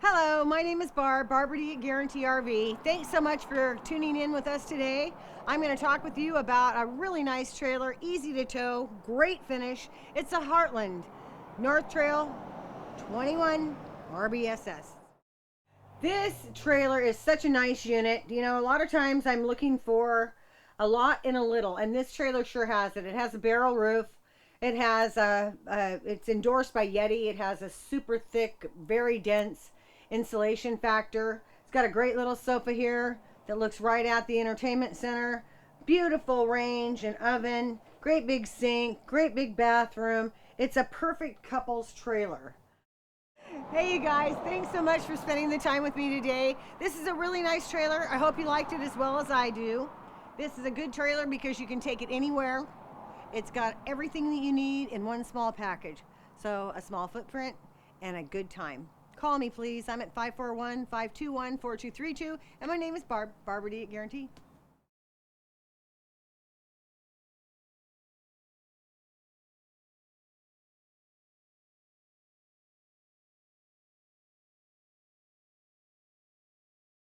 Hello, my name is Barb, Barbara.Balcom RV. Thanks so much for tuning in with us today. I'm going to talk with you about a really nice trailer, easy to tow, great finish. It's a Heartland North Trail 21 RBSS. This trailer is such a nice unit. You know, a lot of times I'm looking for a lot in a little, and this trailer sure has it. It has a barrel roof. It has it's endorsed by Yeti. It has a super thick, very dense insulation factor. It's got a great little sofa here that looks right at the entertainment center. Beautiful range and oven. Great big sink. Great big bathroom. It's a perfect couples trailer. Hey you guys, thanks so much for spending the time with me today. This is a really nice trailer. I hope you liked it as well as I do. This is a good trailer because you can take it anywhere. It's got everything that you need in one small package. So a small footprint and a good time. Call me please. I'm at 541-521-4232 and my name is Barb, Barbara.Balcom.